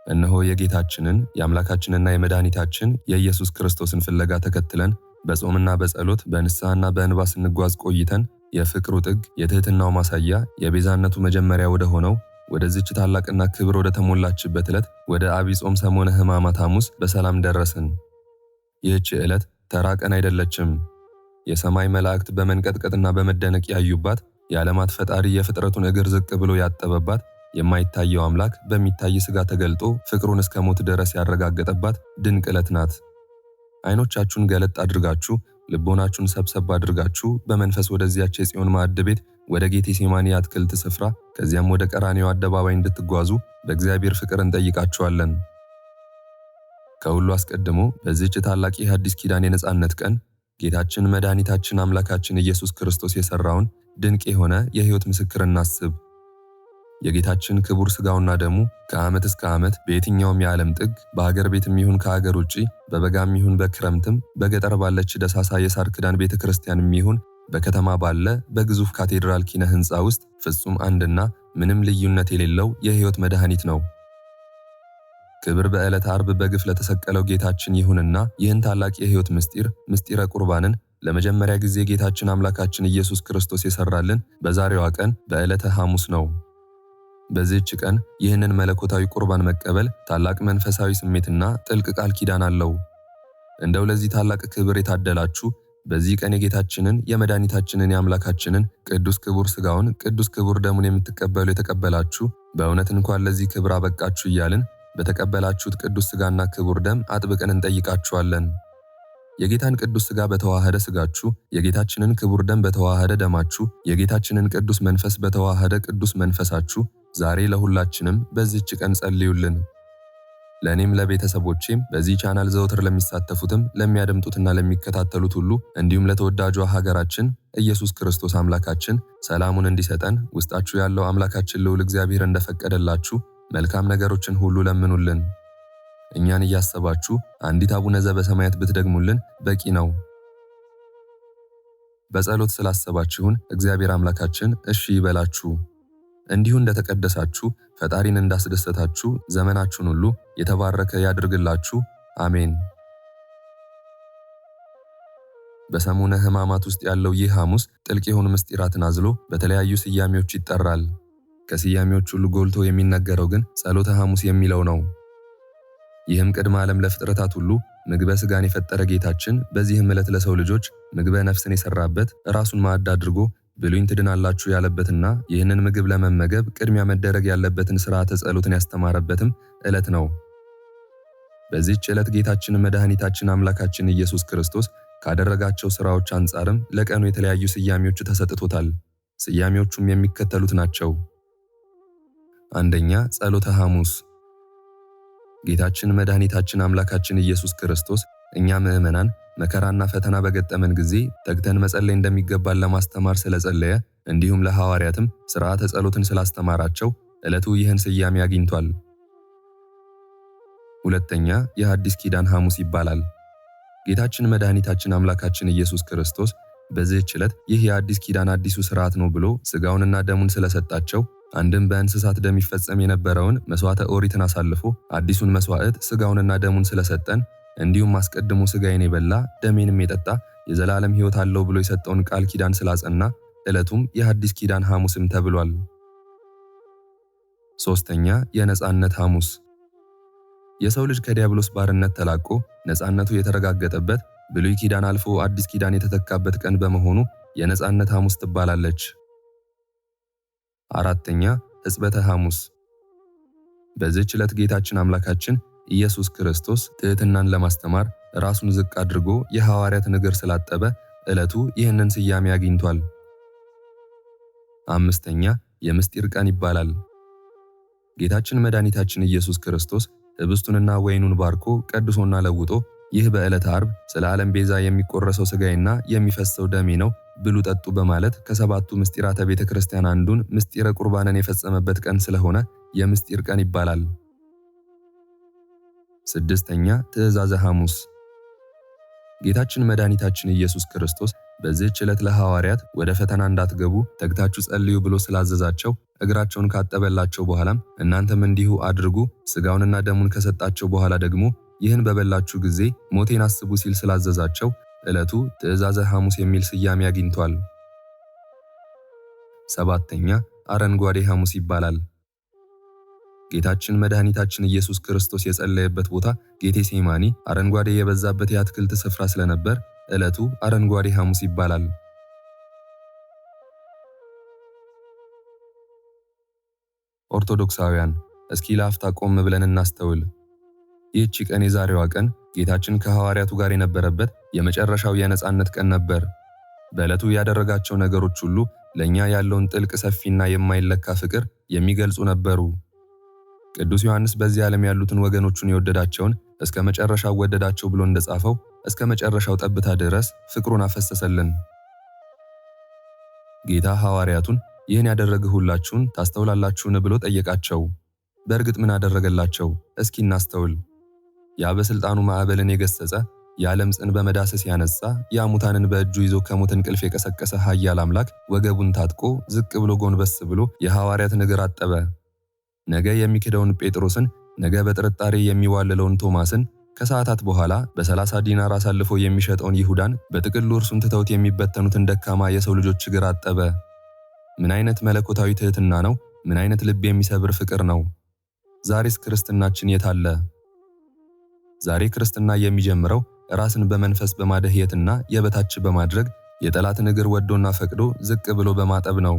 እነሆ የጌታችንን የአምላካችንና የመድኃኒታችን የኢየሱስ ክርስቶስን ፍለጋ ተከትለን በጾምና በጸሎት በንስሐና በእንባ ስንጓዝ ቆይተን የፍቅሩ ጥግ የትህትናው ማሳያ የቤዛነቱ መጀመሪያ ወደ ሆነው ወደዚች ታላቅና ክብር ወደ ተሞላችበት ዕለት ወደ ዐቢይ ጾም ሰሞነ ሕማማት ሐሙስ በሰላም ደረስን። ይህች ዕለት ተራ ቀን አይደለችም። የሰማይ መላእክት በመንቀጥቀጥና በመደነቅ ያዩባት፣ የዓለማት ፈጣሪ የፍጥረቱን እግር ዝቅ ብሎ ያጠበባት፣ የማይታየው አምላክ በሚታይ ሥጋ ተገልጦ ፍቅሩን እስከ ሞት ድረስ ያረጋገጠባት ድንቅ ዕለት ናት። ዓይኖቻችሁን ገለጥ አድርጋችሁ ልቦናችሁን ሰብሰብ አድርጋችሁ በመንፈስ ወደዚያች የጽዮን ማዕድ ቤት ወደ ጌቴሴማኒ የአትክልት ስፍራ ከዚያም ወደ ቀራንዮ አደባባይ እንድትጓዙ በእግዚአብሔር ፍቅር እንጠይቃችኋለን። ከሁሉ አስቀድሞ በዚህች ታላቅ የሐዲስ ኪዳን የነጻነት ቀን ጌታችን መድኃኒታችን አምላካችን ኢየሱስ ክርስቶስ የሠራውን ድንቅ የሆነ የሕይወት ምስክር እናስብ። የጌታችን ክቡር ሥጋውና ደሙ ከዓመት እስከ ዓመት በየትኛውም የዓለም ጥግ በሀገር ቤትም ይሁን ከሀገር ውጪ በበጋም ይሁን በክረምትም በገጠር ባለች ደሳሳ የሳር ክዳን ቤተ ክርስቲያንም ይሁን በከተማ ባለ በግዙፍ ካቴድራል ኪነ ሕንፃ ውስጥ ፍጹም አንድና ምንም ልዩነት የሌለው የሕይወት መድኃኒት ነው። ክብር በዕለተ ዓርብ በግፍ ለተሰቀለው ጌታችን ይሁንና ይህን ታላቅ የሕይወት ምስጢረ ቁርባንን ለመጀመሪያ ጊዜ ጌታችን አምላካችን ኢየሱስ ክርስቶስ የሠራልን በዛሬዋ ቀን በዕለተ ሐሙስ ነው። በዚህች ቀን ይህንን መለኮታዊ ቁርባን መቀበል ታላቅ መንፈሳዊ ስሜትና ጥልቅ ቃል ኪዳን አለው። እንደው ለዚህ ታላቅ ክብር የታደላችሁ በዚህ ቀን የጌታችንን የመድኃኒታችንን የአምላካችንን ቅዱስ ክቡር ሥጋውን ቅዱስ ክቡር ደሙን የምትቀበሉ የተቀበላችሁ በእውነት እንኳን ለዚህ ክብር አበቃችሁ እያልን በተቀበላችሁት ቅዱስ ሥጋና ክቡር ደም አጥብቀን እንጠይቃችኋለን። የጌታን ቅዱስ ሥጋ በተዋሃደ ሥጋችሁ፣ የጌታችንን ክቡር ደም በተዋሃደ ደማችሁ፣ የጌታችንን ቅዱስ መንፈስ በተዋሃደ ቅዱስ መንፈሳችሁ ዛሬ ለሁላችንም በዚህች ቀን ጸልዩልን። ለእኔም ለቤተሰቦቼም በዚህ ቻናል ዘወትር ለሚሳተፉትም ለሚያደምጡትና ለሚከታተሉት ሁሉ እንዲሁም ለተወዳጇ ሀገራችን ኢየሱስ ክርስቶስ አምላካችን ሰላሙን እንዲሰጠን ውስጣችሁ ያለው አምላካችን ልዑል እግዚአብሔር እንደፈቀደላችሁ መልካም ነገሮችን ሁሉ ለምኑልን። እኛን እያሰባችሁ አንዲት አቡነ ዘበሰማያት ብትደግሙልን በቂ ነው። በጸሎት ስላሰባችሁን እግዚአብሔር አምላካችን እሺ ይበላችሁ። እንዲሁ እንደተቀደሳችሁ ፈጣሪን እንዳስደሰታችሁ ዘመናችሁን ሁሉ የተባረከ ያድርግላችሁ። አሜን። በሰሙነ ሕማማት ውስጥ ያለው ይህ ሐሙስ ጥልቅ የሆኑ ምስጢራትን አዝሎ በተለያዩ ስያሜዎች ይጠራል። ከስያሜዎች ሁሉ ጎልቶ የሚነገረው ግን ጸሎተ ሐሙስ የሚለው ነው። ይህም ቅድመ ዓለም ለፍጥረታት ሁሉ ምግበ ሥጋን የፈጠረ ጌታችን በዚህም ዕለት ለሰው ልጆች ምግበ ነፍስን የሠራበት ራሱን ማዕድ አድርጎ ብሉኝ ትድናላችሁ ያለበትና ይህንን ምግብ ለመመገብ ቅድሚያ መደረግ ያለበትን ሥርዓተ ጸሎትን ያስተማረበትም ዕለት ነው። በዚህች ዕለት ጌታችን መድኃኒታችን አምላካችን ኢየሱስ ክርስቶስ ካደረጋቸው ሥራዎች አንጻርም ለቀኑ የተለያዩ ስያሜዎች ተሰጥቶታል። ስያሜዎቹም የሚከተሉት ናቸው። አንደኛ፣ ጸሎተ ሐሙስ። ጌታችን መድኃኒታችን አምላካችን ኢየሱስ ክርስቶስ እኛ ምዕመናን መከራና ፈተና በገጠመን ጊዜ ተግተን መጸለይ እንደሚገባን ለማስተማር ስለጸለየ እንዲሁም ለሐዋርያትም ሥርዓተ ጸሎትን ስላስተማራቸው ዕለቱ ይህን ስያሜ አግኝቷል። ሁለተኛ፣ የሐዲስ ኪዳን ሐሙስ ይባላል። ጌታችን መድኃኒታችን አምላካችን ኢየሱስ ክርስቶስ በዚህች ዕለት ይህ የአዲስ ኪዳን አዲሱ ሥርዓት ነው ብሎ ሥጋውንና ደሙን ስለሰጣቸው አንድም በእንስሳት ደም ይፈጸም የነበረውን መሥዋዕተ ኦሪትን አሳልፎ አዲሱን መሥዋዕት ሥጋውንና ደሙን ስለሰጠን እንዲሁም አስቀድሞ ሥጋዬን የበላ ደሜንም የጠጣ የዘላለም ሕይወት አለው ብሎ የሰጠውን ቃል ኪዳን ስላጸና ዕለቱም የሐዲስ ኪዳን ሐሙስም ተብሏል። ሦስተኛ፣ የነጻነት ሐሙስ። የሰው ልጅ ከዲያብሎስ ባርነት ተላቆ ነጻነቱ የተረጋገጠበት ብሉይ ኪዳን አልፎ አዲስ ኪዳን የተተካበት ቀን በመሆኑ የነጻነት ሐሙስ ትባላለች። አራተኛ፣ ሕጽበተ ሐሙስ። በዚህች ዕለት ጌታችን አምላካችን ኢየሱስ ክርስቶስ ትሕትናን ለማስተማር ራሱን ዝቅ አድርጎ የሐዋርያትን እግር ስላጠበ ዕለቱ ይህንን ስያሜ አግኝቷል። አምስተኛ፣ የምስጢር ቀን ይባላል። ጌታችን መድኃኒታችን ኢየሱስ ክርስቶስ ኅብስቱንና ወይኑን ባርኮ ቀድሶና ለውጦ ይህ በዕለተ ዓርብ ስለ ዓለም ቤዛ የሚቆረሰው ሥጋዬና የሚፈሰው ደሜ ነው ብሉ ጠጡ በማለት ከሰባቱ ምስጢራተ ቤተ ክርስቲያን አንዱን ምስጢረ ቁርባንን የፈጸመበት ቀን ስለሆነ የምስጢር ቀን ይባላል። ስድስተኛ፣ ትእዛዘ ሐሙስ። ጌታችን መድኃኒታችን ኢየሱስ ክርስቶስ በዚህች ዕለት ለሐዋርያት ወደ ፈተና እንዳትገቡ ተግታችሁ ጸልዩ ብሎ ስላዘዛቸው እግራቸውን ካጠበላቸው በኋላም እናንተም እንዲሁ አድርጉ፣ ሥጋውንና ደሙን ከሰጣቸው በኋላ ደግሞ ይህን በበላችሁ ጊዜ ሞቴን አስቡ ሲል ስላዘዛቸው ዕለቱ ትእዛዘ ሐሙስ የሚል ስያሜ አግኝቷል። ሰባተኛ አረንጓዴ ሐሙስ ይባላል። ጌታችን መድኃኒታችን ኢየሱስ ክርስቶስ የጸለየበት ቦታ ጌቴሴማኒ አረንጓዴ የበዛበት የአትክልት ስፍራ ስለነበር ዕለቱ አረንጓዴ ሐሙስ ይባላል። ኦርቶዶክሳውያን እስኪ ለአፍታ ቆም ብለን እናስተውል። ይህቺ ቀን የዛሬዋ ቀን ጌታችን ከሐዋርያቱ ጋር የነበረበት የመጨረሻው የነጻነት ቀን ነበር። በዕለቱ ያደረጋቸው ነገሮች ሁሉ ለእኛ ያለውን ጥልቅ ሰፊና የማይለካ ፍቅር የሚገልጹ ነበሩ። ቅዱስ ዮሐንስ በዚህ ዓለም ያሉትን ወገኖቹን የወደዳቸውን እስከ መጨረሻው ወደዳቸው ብሎ እንደጻፈው እስከ መጨረሻው ጠብታ ድረስ ፍቅሩን አፈሰሰልን። ጌታ ሐዋርያቱን ይህን ያደረግሁላችሁን ታስተውላላችሁን ብሎ ጠየቃቸው። በእርግጥ ምን አደረገላቸው? እስኪ እናስተውል። ያ በሥልጣኑ ማዕበልን የገሰጸ የዓለምፅን በመዳሰስ ያነሳ የሙታንን በእጁ ይዞ ከሞት እንቅልፍ የቀሰቀሰ ኃያል አምላክ ወገቡን ታጥቆ ዝቅ ብሎ ጎንበስ ብሎ የሐዋርያትን እግር አጠበ። ነገ የሚክደውን ጴጥሮስን፣ ነገ በጥርጣሬ የሚዋልለውን ቶማስን፣ ከሰዓታት በኋላ በ30 ዲናር አሳልፎ የሚሸጠውን ይሁዳን፣ በጥቅሉ እርሱን ትተውት የሚበተኑትን ደካማ የሰው ልጆች እግር አጠበ። ምን አይነት መለኮታዊ ትሕትና ነው! ምን አይነት ልብ የሚሰብር ፍቅር ነው! ዛሬስ ክርስትናችን የት አለ? ዛሬ ክርስትና የሚጀምረው ራስን በመንፈስ በማደህየትና የበታች በማድረግ የጠላትን እግር ወዶና ፈቅዶ ዝቅ ብሎ በማጠብ ነው።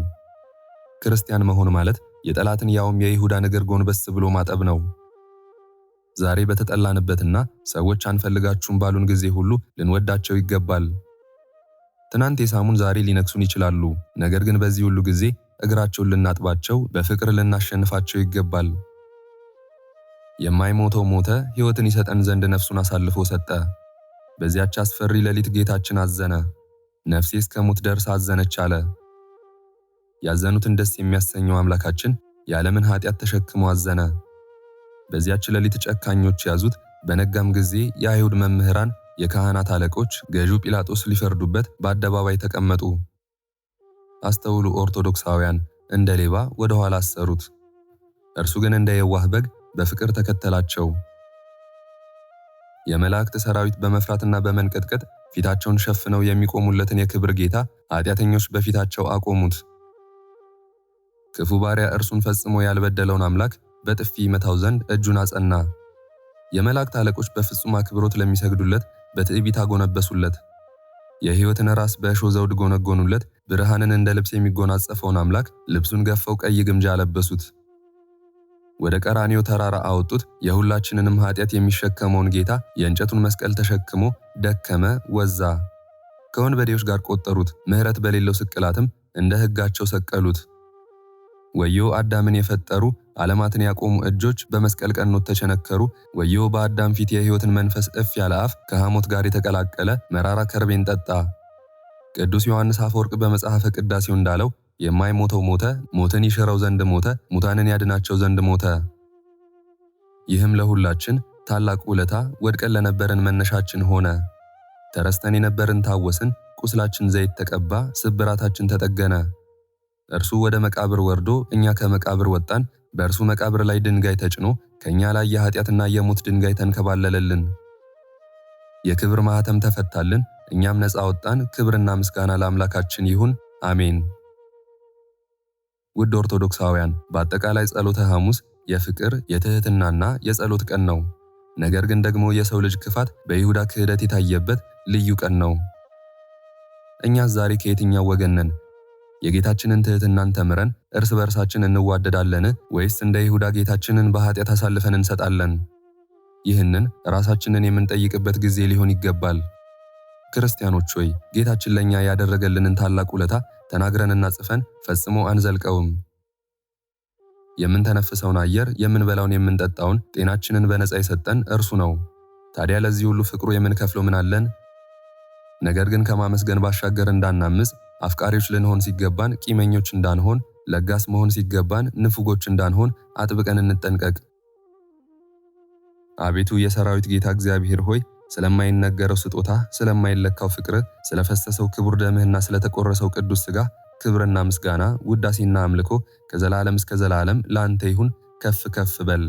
ክርስቲያን መሆን ማለት የጠላትን ያውም የይሁዳን እግር ጎንበስ ብሎ ማጠብ ነው። ዛሬ በተጠላንበትና ሰዎች አንፈልጋችሁም ባሉን ጊዜ ሁሉ ልንወዳቸው ይገባል። ትናንት የሳሙን ዛሬ ሊነክሱን ይችላሉ። ነገር ግን በዚህ ሁሉ ጊዜ እግራቸውን ልናጥባቸው፣ በፍቅር ልናሸንፋቸው ይገባል። የማይሞተው ሞተ፣ ሕይወትን ይሰጠን ዘንድ ነፍሱን አሳልፎ ሰጠ። በዚያች አስፈሪ ሌሊት ጌታችን አዘነ። ነፍሴ እስከ ሞት ደርሳ አዘነች አለ። ያዘኑትን ደስ የሚያሰኘው አምላካችን የዓለምን ኃጢአት ተሸክሞ አዘነ። በዚያች ሌሊት ጨካኞች ያዙት። በነጋም ጊዜ የአይሁድ መምህራን፣ የካህናት አለቆች፣ ገዢው ጲላጦስ ሊፈርዱበት በአደባባይ ተቀመጡ። አስተውሉ ኦርቶዶክሳውያን፣ እንደ ሌባ ወደ ኋላ አሰሩት። እርሱ ግን እንደ የዋህ በግ በፍቅር ተከተላቸው። የመላእክት ሰራዊት በመፍራትና በመንቀጥቀጥ ፊታቸውን ሸፍነው የሚቆሙለትን የክብር ጌታ ኃጢአተኞች በፊታቸው አቆሙት። ክፉ ባሪያ እርሱን ፈጽሞ ያልበደለውን አምላክ በጥፊ ይመታው ዘንድ እጁን አጸና። የመላእክት አለቆች በፍጹም አክብሮት ለሚሰግዱለት በትዕቢት አጎነበሱለት። የሕይወትን ራስ በእሾህ ዘውድ ጎነጎኑለት። ብርሃንን እንደ ልብስ የሚጎናጸፈውን አምላክ ልብሱን ገፈው ቀይ ግምጃ አለበሱት። ወደ ቀራንዮ ተራራ አወጡት። የሁላችንንም ኃጢአት የሚሸከመውን ጌታ የእንጨቱን መስቀል ተሸክሞ ደከመ፣ ወዛ። ከወንበዴዎች ጋር ቆጠሩት። ምሕረት በሌለው ስቅላትም እንደ ሕጋቸው ሰቀሉት። ወዮ አዳምን የፈጠሩ ዓለማትን ያቆሙ እጆች በመስቀል ቀኖት ተቸነከሩ። ወዮ በአዳም ፊት የሕይወትን መንፈስ እፍ ያለ አፍ ከሐሞት ጋር የተቀላቀለ መራራ ከርቤን ጠጣ። ቅዱስ ዮሐንስ አፈወርቅ በመጽሐፈ ቅዳሴው እንዳለው የማይሞተው ሞተ፣ ሞትን ይሽረው ዘንድ ሞተ፣ ሙታንን ያድናቸው ዘንድ ሞተ። ይህም ለሁላችን ታላቅ ውለታ፣ ወድቀን ለነበረን መነሻችን ሆነ። ተረስተን የነበርን ታወስን፣ ቁስላችን ዘይት ተቀባ፣ ስብራታችን ተጠገነ። እርሱ ወደ መቃብር ወርዶ እኛ ከመቃብር ወጣን። በእርሱ መቃብር ላይ ድንጋይ ተጭኖ ከኛ ላይ የኃጢአትና የሞት ድንጋይ ተንከባለለልን። የክብር ማኅተም ተፈታልን፣ እኛም ነፃ ወጣን። ክብርና ምስጋና ለአምላካችን ይሁን፣ አሜን። ውድ ኦርቶዶክሳውያን፣ በአጠቃላይ ጸሎተ ሐሙስ የፍቅር የትህትናና የጸሎት ቀን ነው። ነገር ግን ደግሞ የሰው ልጅ ክፋት በይሁዳ ክህደት የታየበት ልዩ ቀን ነው። እኛስ ዛሬ ከየትኛው ወገን ነን? የጌታችንን ትህትናን ተምረን እርስ በርሳችን እንዋደዳለን ወይስ እንደ ይሁዳ ጌታችንን በኃጢአት አሳልፈን እንሰጣለን? ይህንን ራሳችንን የምንጠይቅበት ጊዜ ሊሆን ይገባል። ክርስቲያኖች ሆይ ጌታችን ለኛ ያደረገልንን ታላቅ ውለታ ተናግረንና ጽፈን ፈጽሞ አንዘልቀውም። የምንተነፍሰውን አየር፣ የምንበላውን፣ የምንጠጣውን፣ ጤናችንን በነፃ የሰጠን እርሱ ነው። ታዲያ ለዚህ ሁሉ ፍቅሩ የምንከፍለው ምን አለን? ነገር ግን ከማመስገን ባሻገር እንዳናምፅ፣ አፍቃሪዎች ልንሆን ሲገባን ቂመኞች እንዳንሆን፣ ለጋስ መሆን ሲገባን ንፉጎች እንዳንሆን አጥብቀን እንጠንቀቅ። አቤቱ የሰራዊት ጌታ እግዚአብሔር ሆይ ስለማይነገረው ስጦታ፣ ስለማይለካው ፍቅር፣ ስለፈሰሰው ክቡር ደምህና ስለተቆረሰው ቅዱስ ሥጋ ክብርና ምስጋና፣ ውዳሴና አምልኮ ከዘላለም እስከ ዘላለም ላንተ ይሁን፣ ከፍ ከፍ በል።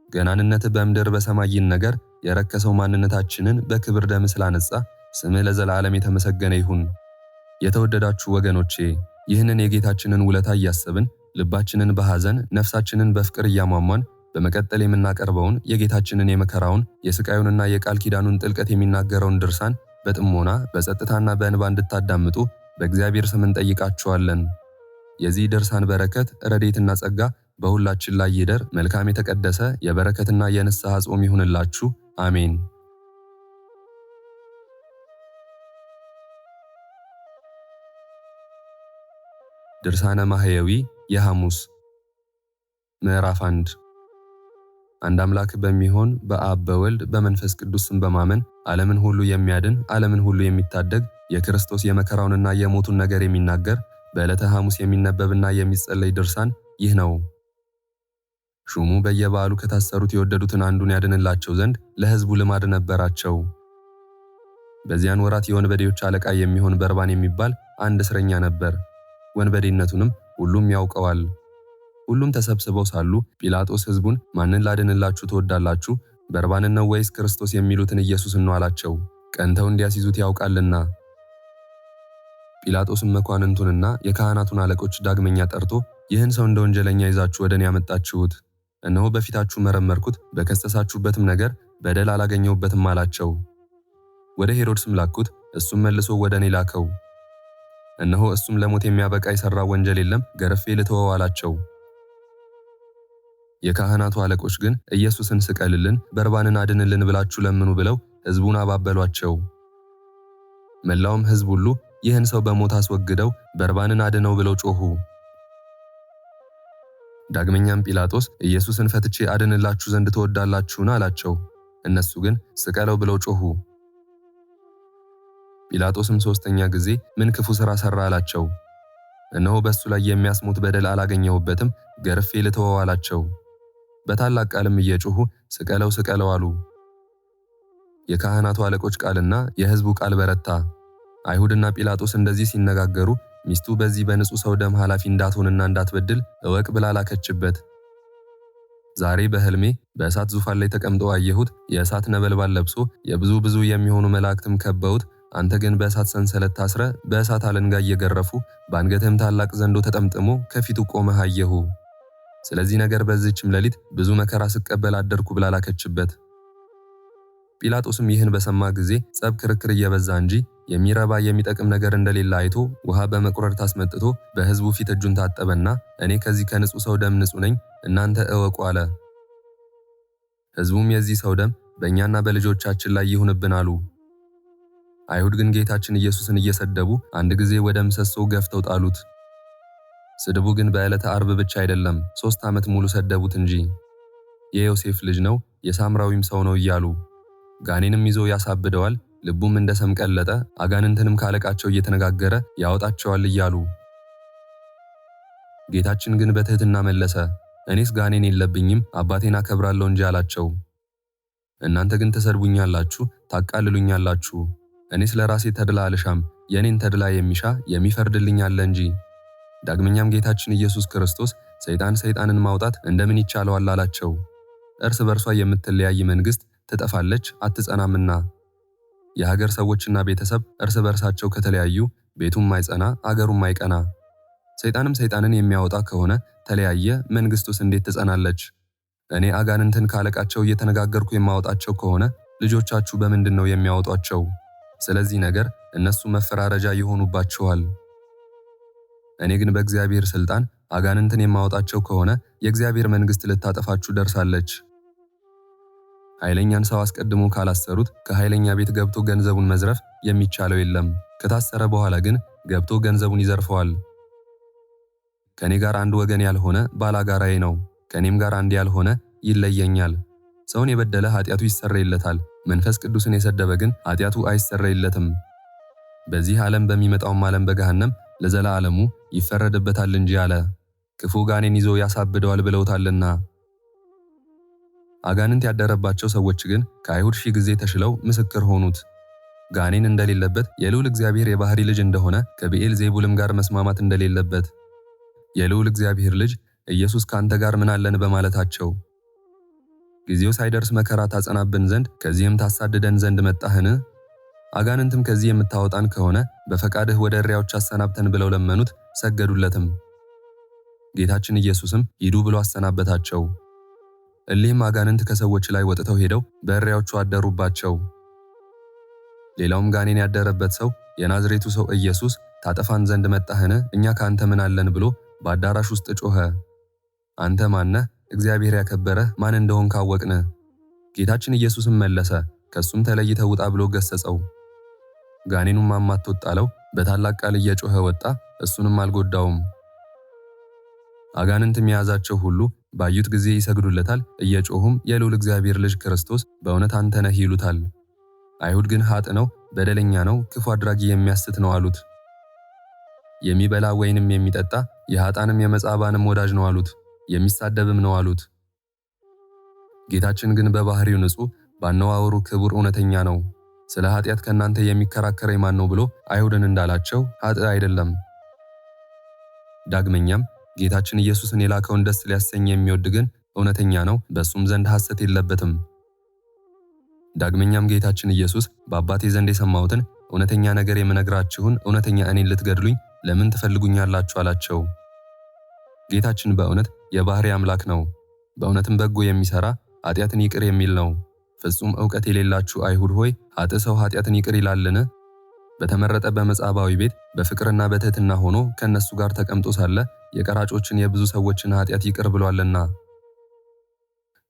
ገናንነት በምድር በሰማይ ይነገር፣ የረከሰው ማንነታችንን በክብር ደም ስላነጻ ስምህ ለዘላለም የተመሰገነ ይሁን። የተወደዳችሁ ወገኖቼ ይህንን የጌታችንን ውለታ እያሰብን ልባችንን በሐዘን ነፍሳችንን በፍቅር እያሟሟን በመቀጠል የምናቀርበውን የጌታችንን የመከራውን የስቃዩንና የቃል ኪዳኑን ጥልቀት የሚናገረውን ድርሳን በጥሞና በጸጥታና በእንባ እንድታዳምጡ በእግዚአብሔር ስም እንጠይቃችኋለን። የዚህ ድርሳን በረከት ረድኤትና ጸጋ በሁላችን ላይ ይደር። መልካም የተቀደሰ የበረከትና የንስሐ ጾም ይሁንላችሁ። አሜን። ድርሳነ ማህየዊ የሐሙስ ምዕራፍ 1 አንድ አምላክ በሚሆን በአብ በወልድ በመንፈስ ቅዱስ ስም በማመን ዓለምን ሁሉ የሚያድን ዓለምን ሁሉ የሚታደግ የክርስቶስ የመከራውንና የሞቱን ነገር የሚናገር በዕለተ ሐሙስ የሚነበብና የሚጸለይ ድርሳን ይህ ነው። ሹሙ በየበዓሉ ከታሰሩት የወደዱትን አንዱን ያድንላቸው ዘንድ ለሕዝቡ ልማድ ነበራቸው። በዚያን ወራት የወንበዴዎች አለቃ የሚሆን በርባን የሚባል አንድ እስረኛ ነበር። ወንበዴነቱንም ሁሉም ያውቀዋል። ሁሉም ተሰብስበው ሳሉ ጲላጦስ ሕዝቡን ማንን ላድንላችሁ ትወዳላችሁ? በርባንን ነው ወይስ ክርስቶስ የሚሉትን ኢየሱስን ነው አላቸው። ቀንተው እንዲያስይዙት ያውቃልና። ጲላጦስም መኳንንቱንና የካህናቱን አለቆች ዳግመኛ ጠርቶ ይህን ሰው እንደ ወንጀለኛ ይዛችሁ ወደ እኔ ያመጣችሁት፣ እነሆ በፊታችሁ መረመርኩት፣ በከሰሳችሁበትም ነገር በደል አላገኘሁበትም አላቸው። ወደ ሄሮድስም ላኩት፣ እሱም መልሶ ወደ እኔ ላከው። እነሆ እሱም ለሞት የሚያበቃ የሠራው ወንጀል የለም፣ ገርፌ ልተወው አላቸው። የካህናቱ አለቆች ግን ኢየሱስን ስቀልልን፣ በርባንን አድንልን ብላችሁ ለምኑ ብለው ሕዝቡን አባበሏቸው። መላውም ሕዝብ ሁሉ ይህን ሰው በሞት አስወግደው በርባንን አድነው ብለው ጮኹ። ዳግመኛም ጲላጦስ ኢየሱስን ፈትቼ አድንላችሁ ዘንድ ትወዳላችሁን አላቸው። እነሱ ግን ስቀለው ብለው ጮኹ። ጲላጦስም ሦስተኛ ጊዜ ምን ክፉ ሥራ ሠራ አላቸው። እነሆ በእሱ ላይ የሚያስሞት በደል አላገኘሁበትም፣ ገርፌ ልተወው አላቸው። በታላቅ ቃልም እየጮኹ ስቀለው ስቀለው አሉ። የካህናቱ አለቆች ቃልና የሕዝቡ ቃል በረታ። አይሁድና ጲላጦስ እንደዚህ ሲነጋገሩ ሚስቱ በዚህ በንጹሕ ሰው ደም ኃላፊ እንዳትሆንና እንዳትበድል እወቅ ብላ ላከችበት። ዛሬ በሕልሜ በእሳት ዙፋን ላይ ተቀምጦ አየሁት። የእሳት ነበልባል ለብሶ የብዙ የሚሆኑ መላእክትም ከበውት፣ አንተ ግን በእሳት ሰንሰለት ታስረ በእሳት አለንጋ እየገረፉ በአንገትህም ታላቅ ዘንዶ ተጠምጥሞ ከፊቱ ቆመህ አየሁ። ስለዚህ ነገር በዚህችም ሌሊት ብዙ መከራ ስቀበል አደርኩ ብላ ላከችበት። ጲላጦስም ይህን በሰማ ጊዜ ጸብ ክርክር እየበዛ እንጂ የሚረባ የሚጠቅም ነገር እንደሌለ አይቶ ውሃ በመቁረር ታስመጥቶ በሕዝቡ ፊት እጁን ታጠበና እኔ ከዚህ ከንጹሕ ሰው ደም ንጹሕ ነኝ፣ እናንተ እወቁ አለ። ሕዝቡም የዚህ ሰው ደም በእኛና በልጆቻችን ላይ ይሁንብን አሉ። አይሁድ ግን ጌታችን ኢየሱስን እየሰደቡ አንድ ጊዜ ወደ ምሰሶው ገፍተው ጣሉት። ስድቡ ግን በዕለተ ዓርብ ብቻ አይደለም፣ 3 ዓመት ሙሉ ሰደቡት እንጂ። የዮሴፍ ልጅ ነው፣ የሳምራዊም ሰው ነው እያሉ ጋኔንም ይዞ ያሳብደዋል፣ ልቡም እንደ ሰም ቀለጠ፣ አጋንንትንም ካለቃቸው እየተነጋገረ ያወጣቸዋል እያሉ። ጌታችን ግን በትሕትና መለሰ፣ እኔስ ጋኔን የለብኝም፣ አባቴን አከብራለሁ እንጂ አላቸው። እናንተ ግን ትሰድቡኛላችሁ፣ ታቃልሉኛላችሁ። እኔስ ለራሴ ተድላ አልሻም፣ የኔን ተድላ የሚሻ የሚፈርድልኝ አለ እንጂ። ዳግመኛም ጌታችን ኢየሱስ ክርስቶስ ሰይጣን ሰይጣንን ማውጣት እንደምን ይቻለዋል አላቸው። እርስ በርሷ የምትለያይ መንግሥት ትጠፋለች አትጸናምና። የሀገር ሰዎችና ቤተሰብ እርስ በርሳቸው ከተለያዩ ቤቱም አይጸና አገሩም አይቀና። ሰይጣንም ሰይጣንን የሚያወጣ ከሆነ ተለያየ፣ መንግሥቱስ እንዴት ትጸናለች? እኔ አጋንንትን ካለቃቸው እየተነጋገርኩ የማወጣቸው ከሆነ ልጆቻችሁ በምንድን ነው የሚያወጧቸው? ስለዚህ ነገር እነሱ መፈራረጃ ይሆኑባችኋል። እኔ ግን በእግዚአብሔር ሥልጣን አጋንንትን የማወጣቸው ከሆነ የእግዚአብሔር መንግሥት ልታጠፋችሁ ደርሳለች። ኃይለኛን ሰው አስቀድሞ ካላሰሩት ከኃይለኛ ቤት ገብቶ ገንዘቡን መዝረፍ የሚቻለው የለም። ከታሰረ በኋላ ግን ገብቶ ገንዘቡን ይዘርፈዋል። ከኔ ጋር አንድ ወገን ያልሆነ ባላጋራዬ ነው፣ ከኔም ጋር አንድ ያልሆነ ይለየኛል። ሰውን የበደለ ኃጢአቱ ይሰረይለታል፣ መንፈስ ቅዱስን የሰደበ ግን ኃጢአቱ አይሰረይለትም። በዚህ ዓለም በሚመጣውም ዓለም በገሃነም ለዘላለሙ ይፈረድበታል እንጂ አለ። ክፉ ጋኔን ይዞ ያሳብደዋል ብለውታልና። አጋንንት ያደረባቸው ሰዎች ግን ከአይሁድ 1000 ጊዜ ተሽለው ምስክር ሆኑት። ጋኔን እንደሌለበት፣ የልዑል እግዚአብሔር የባህሪ ልጅ እንደሆነ፣ ከብኤል ዜቡልም ጋር መስማማት እንደሌለበት፣ የልዑል እግዚአብሔር ልጅ ኢየሱስ ካንተ ጋር ምን አለን በማለታቸው ጊዜው ሳይደርስ መከራ ታጸናብን ዘንድ ከዚህም ታሳድደን ዘንድ መጣህን? አጋንንትም ከዚህ የምታወጣን ከሆነ በፈቃድህ ወደ እሪያዎች አሰናብተን ብለው ለመኑት፣ ሰገዱለትም። ጌታችን ኢየሱስም ሂዱ ብሎ አሰናበታቸው። እሊህም አጋንንት ከሰዎች ላይ ወጥተው ሄደው በእሪያዎቹ አደሩባቸው። ሌላውም ጋኔን ያደረበት ሰው የናዝሬቱ ሰው ኢየሱስ ታጠፋን ዘንድ መጣህን? እኛ ካንተ ምን አለን ብሎ በአዳራሽ ውስጥ ጮኸ። አንተ ማነህ? እግዚአብሔር ያከበረህ ማን እንደሆን ካወቅን። ጌታችን ኢየሱስም መለሰ፣ ከሱም ተለይተህ ውጣ ብሎ ገሰጸው። ጋኔኑም አማትቶት ጣለው፣ በታላቅ ቃል እየጮኸ ወጣ፣ እሱንም አልጎዳውም። አጋንንትም የያዛቸው ሁሉ ባዩት ጊዜ ይሰግዱለታል፣ እየጮሁም የልዑል እግዚአብሔር ልጅ ክርስቶስ በእውነት አንተ ነህ ይሉታል። አይሁድ ግን ኃጥእ ነው፣ በደለኛ ነው፣ ክፉ አድራጊ የሚያስት ነው አሉት። የሚበላ ወይንም የሚጠጣ የኃጥአንም የመጻባንም ወዳጅ ነው አሉት። የሚሳደብም ነው አሉት። ጌታችን ግን በባህሪው ንጹሕ፣ ባነዋወሩ ክቡር፣ እውነተኛ ነው። ስለ ኃጢአት ከእናንተ የሚከራከረኝ ማን ነው ብሎ አይሁድን እንዳላቸው ኃጥእ አይደለም። ዳግመኛም ጌታችን ኢየሱስን የላከውን ደስ ሊያሰኝ የሚወድ ግን እውነተኛ ነው፣ በሱም ዘንድ ሐሰት የለበትም። ዳግመኛም ጌታችን ኢየሱስ በአባቴ ዘንድ የሰማሁትን እውነተኛ ነገር የምነግራችሁን እውነተኛ እኔን ልትገድሉኝ ለምን ትፈልጉኛላችሁ አላቸው። ጌታችን በእውነት የባህሪ አምላክ ነው። በእውነትም በጎ የሚሰራ ኃጢአትን ይቅር የሚል ነው። ፍጹም ዕውቀት የሌላችሁ አይሁድ ሆይ ኃጥእ ሰው ኃጢአትን ይቅር ይላልን? በተመረጠ በመጻባዊ ቤት በፍቅርና በትሕትና ሆኖ ከእነሱ ጋር ተቀምጦ ሳለ የቀራጮችን የብዙ ሰዎችን ኃጢአት ይቅር ብሏልና።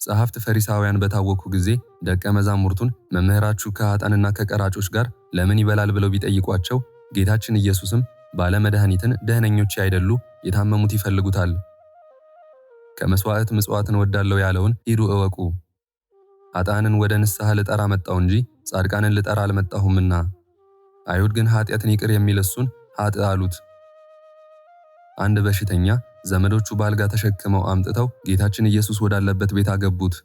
ጸሐፍት ፈሪሳውያን በታወኩ ጊዜ ደቀ መዛሙርቱን መምህራችሁ ከኃጥአንና ከቀራጮች ጋር ለምን ይበላል ብለው ቢጠይቋቸው ጌታችን ኢየሱስም ባለመድኃኒትን ደህነኞች አይደሉ የታመሙት ይፈልጉታል፣ ከመስዋዕት ምጽዋትን ወዳለው ያለውን ሂዱ እወቁ። ኃጥአንን ወደ ንስሐ ልጠራ መጣሁ እንጂ ጻድቃንን ልጠራ አልመጣሁምና። አይሁድ ግን ኃጢአትን ይቅር የሚል እሱን ኃጥእ አሉት። አንድ በሽተኛ ዘመዶቹ በአልጋ ተሸክመው አምጥተው ጌታችን ኢየሱስ ወዳለበት ቤት አገቡት።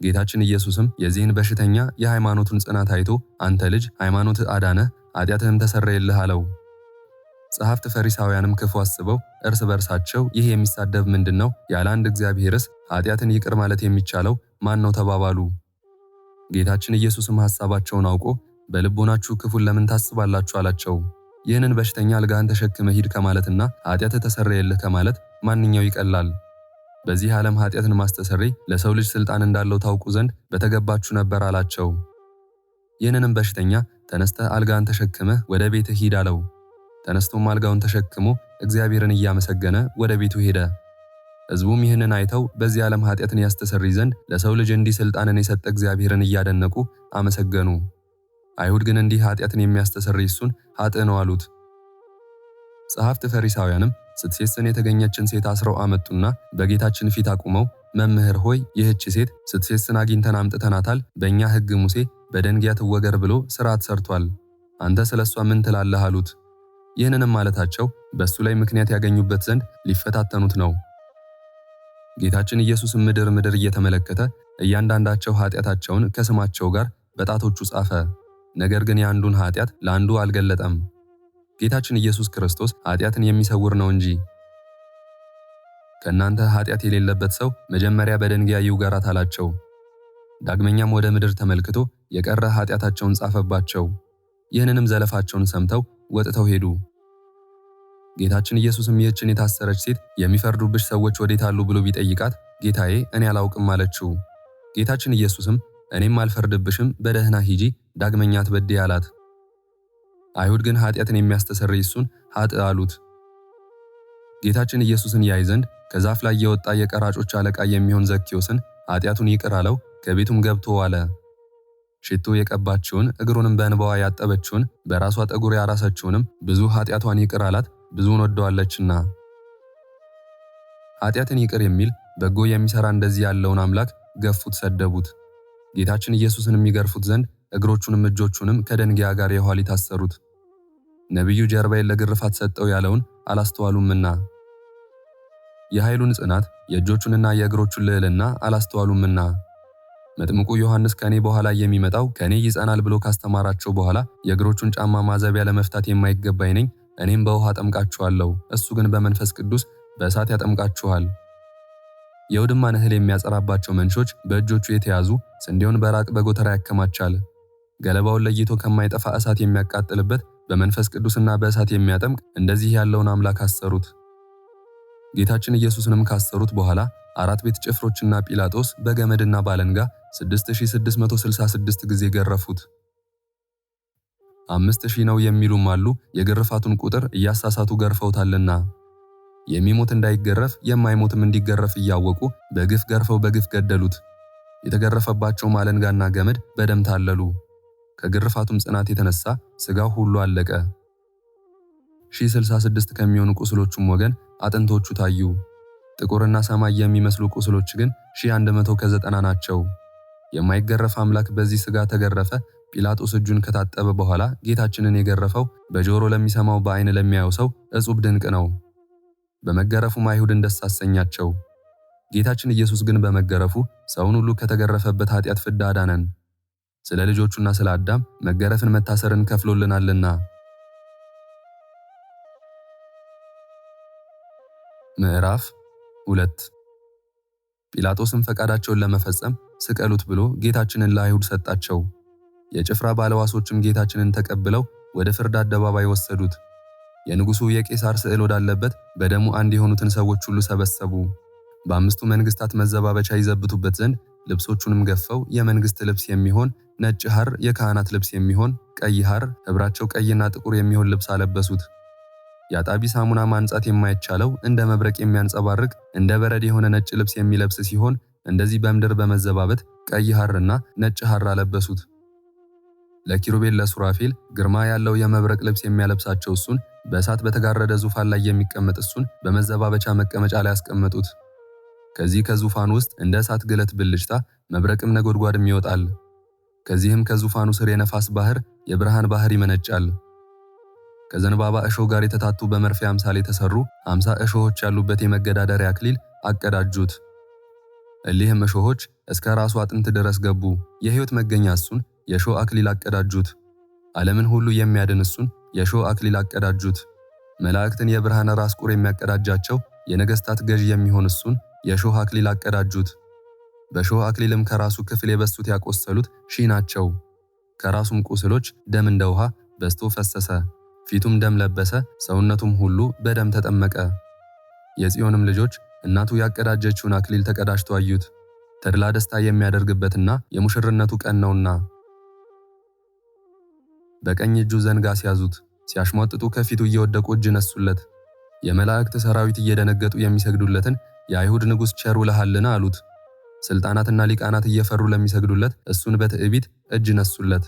ጌታችን ኢየሱስም የዚህን በሽተኛ የሃይማኖቱን ጽናት አይቶ አንተ ልጅ ሃይማኖትህ አዳነህ፣ ኃጢአትህም ተሰረየልህ አለው። ጸሐፍት ፈሪሳውያንም ክፉ አስበው እርስ በርሳቸው ይህ የሚሳደብ ምንድን ነው? ያለ አንድ እግዚአብሔርስ ኃጢአትን ይቅር ማለት የሚቻለው ማን ነው ተባባሉ። ጌታችን ኢየሱስም ሐሳባቸውን አውቆ በልቦናችሁ ክፉን ለምን ታስባላችሁ አላቸው። ይህንን በሽተኛ አልጋህን ተሸክመ ሂድ ከማለትና ኃጢአትህ ተሰረየልህ ከማለት ማንኛው ይቀላል? በዚህ ዓለም ኃጢአትን ማስተሰረይ ለሰው ልጅ ሥልጣን እንዳለው ታውቁ ዘንድ በተገባችሁ ነበር አላቸው። ይህንንም በሽተኛ ተነስተህ አልጋህን ተሸክመህ ወደ ቤትህ ሂድ አለው። ተነስቶም አልጋውን ተሸክሞ እግዚአብሔርን እያመሰገነ ወደ ቤቱ ሄደ። ሕዝቡም ይህንን አይተው በዚህ ዓለም ኃጢአትን ያስተሰርይ ዘንድ ለሰው ልጅ እንዲህ ሥልጣንን የሰጠ እግዚአብሔርን እያደነቁ አመሰገኑ። አይሁድ ግን እንዲህ ኃጢአትን የሚያስተሰርይ እሱን ኃጥእ ነው አሉት። ጸሐፍት ፈሪሳውያንም ስትሴስን የተገኘችን ሴት አስረው አመጡና በጌታችን ፊት አቁመው መምህር ሆይ ይህች ሴት ስትሴስን አግኝተን አምጥተናታል፣ በእኛ ሕግ ሙሴ በደንጊያ ትወገር ብሎ ሥርዓት ሰርቷል። አንተ ስለ እሷ ምን ትላለህ አሉት። ይህንንም ማለታቸው በእሱ ላይ ምክንያት ያገኙበት ዘንድ ሊፈታተኑት ነው። ጌታችን ኢየሱስ ምድር ምድር እየተመለከተ እያንዳንዳቸው ኃጢአታቸውን ከስማቸው ጋር በጣቶቹ ጻፈ። ነገር ግን የአንዱን ኃጢአት ለአንዱ አልገለጠም። ጌታችን ኢየሱስ ክርስቶስ ኃጢአትን የሚሰውር ነው እንጂ። ከእናንተ ኃጢአት የሌለበት ሰው መጀመሪያ በደንጊያ ይውገራት አላቸው። ዳግመኛም ወደ ምድር ተመልክቶ የቀረ ኃጢአታቸውን ጻፈባቸው። ይህንንም ዘለፋቸውን ሰምተው ወጥተው ሄዱ። ጌታችን ኢየሱስም ይህችን የታሰረች ሴት የሚፈርዱብሽ ሰዎች ወዴት አሉ ብሎ ቢጠይቃት ጌታዬ እኔ አላውቅም አለችው። ጌታችን ኢየሱስም እኔም አልፈርድብሽም፣ በደህና ሂጂ፣ ዳግመኛ አትበድይ አላት። አይሁድ ግን ኃጢአትን የሚያስተሰርይ እሱን ኃጥእ አሉት። ጌታችን ኢየሱስን ያይ ዘንድ ከዛፍ ላይ የወጣ የቀራጮች አለቃ የሚሆን ዘኬዎስን ኃጢአቱን ይቅር አለው። ከቤቱም ገብቶ ዋለ። ሽቶ የቀባችውን እግሩንም በእንባዋ ያጠበችውን በራሷ ጠጉር ያራሰችውንም ብዙ ኃጢአቷን ይቅር አላት፣ ብዙውን ወደዋለችና። ኃጢአትን ይቅር የሚል በጎ የሚሰራ እንደዚህ ያለውን አምላክ ገፉት፣ ሰደቡት። ጌታችን ኢየሱስን የሚገርፉት ዘንድ እግሮቹንም እጆቹንም ከደንጊያ ጋር የኋሊት አሰሩት። ነቢዩ ጀርባዬን ለግርፋት ሰጠው ያለውን አላስተዋሉምና፣ የኃይሉን ጽናት የእጆቹንና የእግሮቹን ልዕልና አላስተዋሉምና፣ መጥምቁ ዮሐንስ ከኔ በኋላ የሚመጣው ከኔ ይጸናል ብሎ ካስተማራቸው በኋላ የእግሮቹን ጫማ ማዘቢያ ለመፍታት የማይገባኝ ነኝ። እኔም በውሃ አጠምቃችኋለሁ፣ እሱ ግን በመንፈስ ቅዱስ በእሳት ያጠምቃችኋል። የውድማን እህል የሚያጸራባቸው መንሾች በእጆቹ የተያዙ፣ ስንዴውን በራቅ በጎተራ ያከማቻል። ገለባውን ለይቶ ከማይጠፋ እሳት የሚያቃጥልበት በመንፈስ ቅዱስና በእሳት የሚያጠምቅ እንደዚህ ያለውን አምላክ አሰሩት። ጌታችን ኢየሱስንም ካሰሩት በኋላ 4 ቤት ጭፍሮችና ጲላጦስ በገመድና ባለንጋ 6666 ጊዜ ገረፉት። 5000 ነው የሚሉም አሉ፣ የግርፋቱን ቁጥር እያሳሳቱ ገርፈውታልና። የሚሞት እንዳይገረፍ የማይሞትም እንዲገረፍ እያወቁ በግፍ ገርፈው በግፍ ገደሉት። የተገረፈባቸው አለንጋና ገመድ በደም ታለሉ። ከግርፋቱም ጽናት የተነሳ ሥጋው ሁሉ አለቀ። 1066 ከሚሆኑ ቁስሎቹም ወገን አጥንቶቹ ታዩ። ጥቁርና ሰማይ የሚመስሉ ቁስሎች ግን 1190 ናቸው። የማይገረፍ አምላክ በዚህ ሥጋ ተገረፈ። ጲላጦስ እጁን ከታጠበ በኋላ ጌታችንን የገረፈው በጆሮ ለሚሰማው በዓይን ለሚያየው ሰው እጹብ ድንቅ ነው። በመገረፉም አይሁድን ደስ አሰኛቸው። ጌታችን ኢየሱስ ግን በመገረፉ ሰውን ሁሉ ከተገረፈበት ኃጢአት ፍዳ አዳነን። ስለ ልጆቹና ስለ አዳም መገረፍን መታሰርን ከፍሎልናልና። ምዕራፍ 2 ጲላጦስም ፈቃዳቸውን ለመፈጸም ስቀሉት ብሎ ጌታችንን ለአይሁድ ሰጣቸው። የጭፍራ ባለዋሶችም ጌታችንን ተቀብለው ወደ ፍርድ አደባባይ ወሰዱት። የንጉሡ የቄሳር ስዕል ወዳለበት በደሙ አንድ የሆኑትን ሰዎች ሁሉ ሰበሰቡ። በአምስቱ መንግስታት መዘባበቻ ይዘብቱበት ዘንድ ልብሶቹንም ገፈው የመንግስት ልብስ የሚሆን ነጭ ሐር፣ የካህናት ልብስ የሚሆን ቀይ ሐር፣ ሕብራቸው ቀይና ጥቁር የሚሆን ልብስ አለበሱት። የአጣቢ ሳሙና ማንጻት የማይቻለው እንደ መብረቅ የሚያንጸባርቅ እንደ በረድ የሆነ ነጭ ልብስ የሚለብስ ሲሆን እንደዚህ በምድር በመዘባበት ቀይ ሐርና ነጭ ሐር አለበሱት። ለኪሩቤል ለሱራፌል ግርማ ያለው የመብረቅ ልብስ የሚያለብሳቸው እሱን፣ በእሳት በተጋረደ ዙፋን ላይ የሚቀመጥ እሱን በመዘባበቻ መቀመጫ ላይ ያስቀመጡት። ከዚህ ከዙፋኑ ውስጥ እንደ እሳት ግለት ብልጭታ መብረቅም ነጎድጓድም ይወጣል። ከዚህም ከዙፋኑ ስር የነፋስ ባህር የብርሃን ባህር ይመነጫል። ከዘንባባ እሾህ ጋር የተታቱ በመርፌ አምሳል የተሰሩ 50 እሾሆች ያሉበት የመገዳደሪያ አክሊል አቀዳጁት። እሊህም እሾሆች እስከ ራሱ አጥንት ድረስ ገቡ። የሕይወት መገኛ እሱን የእሾህ አክሊል አቀዳጁት። ዓለምን ሁሉ የሚያድን እሱን የእሾህ አክሊል አቀዳጁት። መላእክትን የብርሃን ራስ ቁር የሚያቀዳጃቸው የነገሥታት ገዥ የሚሆን እሱን የእሾህ አክሊል አቀዳጁት። በእሾህ አክሊልም ከራሱ ክፍል የበሱት ያቆሰሉት 1000 ናቸው። ከራሱም ቁስሎች ደም እንደ ውሃ በዝቶ ፈሰሰ። ፊቱም ደም ለበሰ፣ ሰውነቱም ሁሉ በደም ተጠመቀ። የጽዮንም ልጆች እናቱ ያቀዳጀችውን አክሊል ተቀዳጅተው አዩት። ተድላ ደስታ የሚያደርግበትና የሙሽርነቱ ቀን ነውና። በቀኝ እጁ ዘንግ አስያዙት። ሲያሽሟጥጡ ከፊቱ እየወደቁ እጅ ነሱለት። የመላእክት ሰራዊት እየደነገጡ የሚሰግዱለትን የአይሁድ ንጉሥ ቸር ውለሃልን አሉት። ሥልጣናትና ሊቃናት እየፈሩ ለሚሰግዱለት እሱን በትዕቢት እጅ ነሱለት።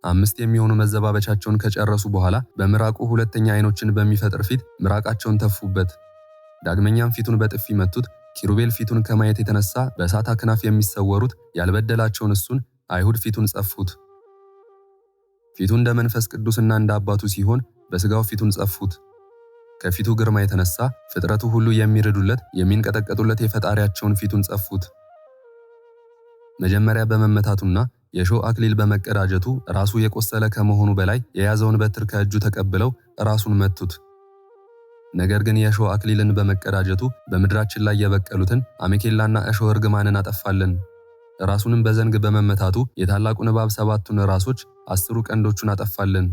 5 የሚሆኑ መዘባበቻቸውን ከጨረሱ በኋላ በምራቁ 2ኛ ዓይኖችን በሚፈጥር ፊት ምራቃቸውን ተፉበት። ዳግመኛም ፊቱን በጥፊ መቱት። ኪሩቤል ፊቱን ከማየት የተነሳ በእሳት አክናፍ የሚሰወሩት ያልበደላቸውን እሱን አይሁድ ፊቱን ጸፉት። ፊቱ እንደ መንፈስ ቅዱስና እንደ አባቱ ሲሆን በሥጋው ፊቱን ጸፉት። ከፊቱ ግርማ የተነሳ ፍጥረቱ ሁሉ የሚርዱለት የሚንቀጠቀጡለት የፈጣሪያቸውን ፊቱን ጸፉት። መጀመሪያ በመመታቱና የእሾህ አክሊል በመቀዳጀቱ ራሱ የቆሰለ ከመሆኑ በላይ የያዘውን በትር ከእጁ ተቀብለው ራሱን መቱት። ነገር ግን የእሾህ አክሊልን በመቀዳጀቱ በምድራችን ላይ የበቀሉትን አሜኬላና እሾህ እርግማንን አጠፋልን። ራሱንም በዘንግ በመመታቱ የታላቁን እባብ 7ቱን ራሶች 10 ቀንዶቹን አጠፋልን።